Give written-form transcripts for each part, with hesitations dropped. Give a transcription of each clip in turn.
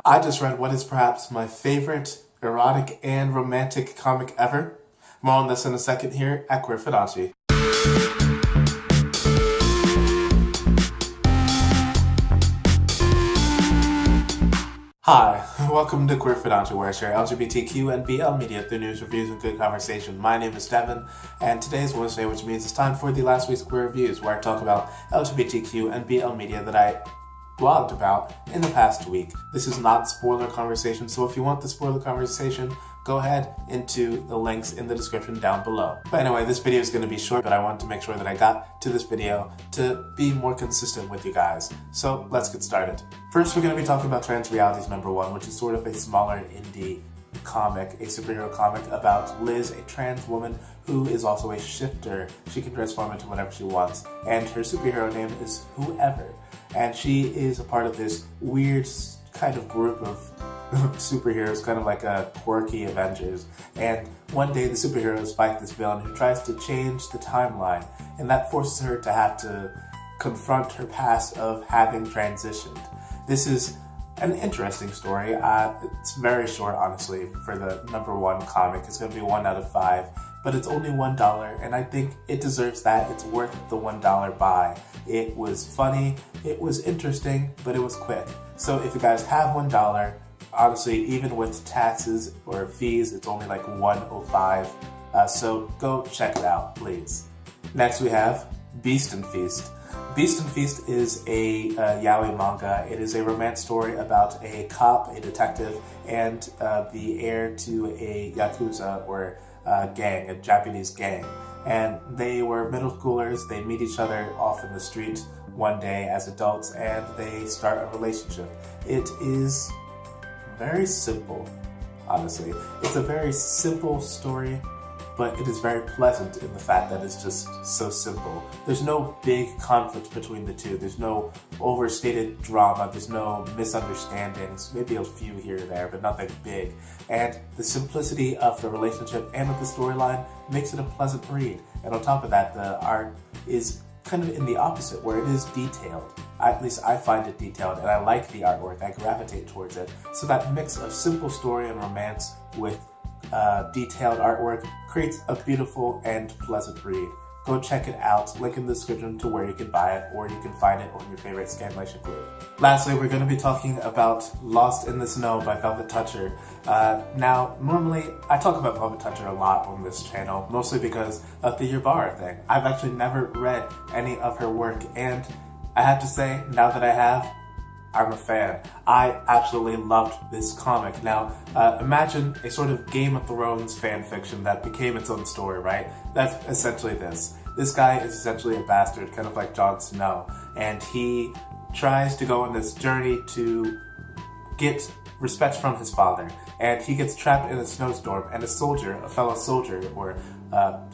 I just read what is perhaps my favorite erotic and romantic comic ever. More on this in a second here at Queer Fibonacci. Hi, welcome to Queer Fibonacci, where I share LGBTQ and BL media through news, reviews, and good conversation. My name is Devin, and today is Wednesday, which means it's time for the last week's Queer Reviews, where I talk about LGBTQ and BL media that I blogged about in the past week. This is not spoiler conversation, so if you want the spoiler conversation, go ahead into the links in the description down below. But anyway, this video is going to be short, but I wanted to make sure that I got to this video to be more consistent with you guys. So let's get started. First, we're going to be talking about Trans Realities #1, which is sort of a smaller indie comic, a superhero comic about Liz, a trans woman who is also a shifter. She can transform into whatever she wants, and her superhero name is Whoever. And she is a part of this weird kind of group of superheroes, kind of like a quirky Avengers. And one day the superheroes fight this villain who tries to change the timeline, and that forces her to have to confront her past of having transitioned. This is an interesting story. It's very short, honestly, for the #1 comic. It's going to be 1 out of 5, but it's only $1, and I think it deserves that. It's worth the $1 buy. It was funny, it was interesting, but it was quick. So if you guys have $1, honestly, even with taxes or fees, it's only like $1.05. So go check it out, please. Next we have Beast and Feast. Beast and Feast is a yaoi manga. It is a romance story about a cop, a detective, and the heir to a yakuza or gang, a Japanese gang. And they were middle schoolers. They meet each other off in the street one day as adults, and they start a relationship. It is very simple, honestly. It's a very simple story, but it is very pleasant in the fact that it's just so simple. There's no big conflict between the two. There's no overstated drama. There's no misunderstandings. Maybe a few here or there, but nothing big. And the simplicity of the relationship and of the storyline makes it a pleasant read. And on top of that, the art is kind of in the opposite, where it is detailed. At least I find it detailed, and I like the artwork. I gravitate towards it. So that mix of simple story and romance with detailed artwork creates a beautiful and pleasant read. Go check it out. Link in the description to where you can buy it, or you can find it on your favorite Scanlation group. Lastly, we're going to be talking about Lost in the Snow by Velvet Toucher. Now, normally, I talk about Velvet Toucher a lot on this channel, mostly because of the Yubara thing. I've actually never read any of her work, and I have to say, now that I have, I'm a fan. I absolutely loved this comic. Now, imagine a sort of Game of Thrones fan fiction that became its own story, right? That's essentially this. This guy is essentially a bastard, kind of like Jon Snow, and he tries to go on this journey to get respect from his father, and he gets trapped in a snowstorm, and a fellow soldier, or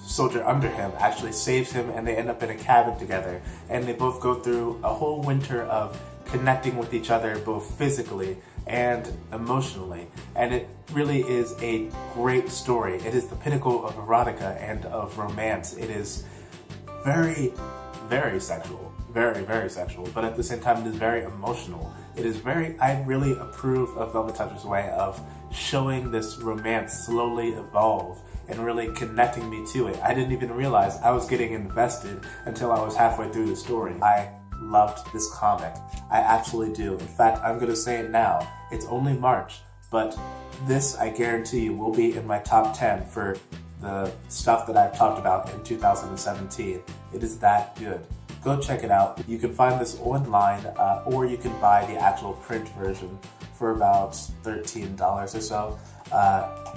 soldier under him, actually saves him, and they end up in a cabin together, and they both go through a whole winter of connecting with each other both physically and emotionally. And it really is a great story. It is the pinnacle of erotica and of romance. It is very, very sexual. Very, very sexual. But at the same time, it is very emotional. I really approve of Velvet Toucher's way of showing this romance slowly evolve and really connecting me to it. I didn't even realize I was getting invested until I was halfway through the story. I loved this comic. I absolutely do. In fact, I'm going to say it now. It's only March, but this, I guarantee you, will be in my top 10 for the stuff that I've talked about in 2017. It is that good. Go check it out. You can find this online, or you can buy the actual print version for about $13 or so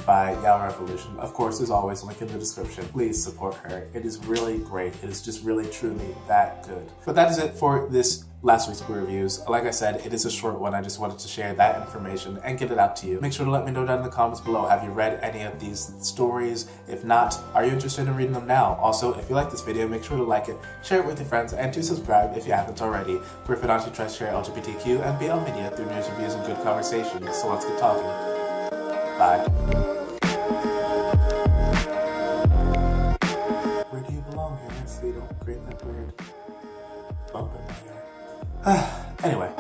by Yaoi Revolution. Of course, as always, link in the description. Please support her. It is really great. It is just really, truly that good. But that is it for this last week's Queer Reviews. Like I said, it is a short one. I just wanted to share that information and get it out to you. Make sure to let me know down in the comments below. Have you read any of these stories? If not, are you interested in reading them now? Also, if you like this video, make sure to like it, share it with your friends, and to subscribe if you haven't already. Queer Fibonacci tries to share LGBTQ and BL media through news, reviews, and good conversations. So let's get talking. Bye. Where do you belong here? So you don't create that weird bump in my ear. Anyway.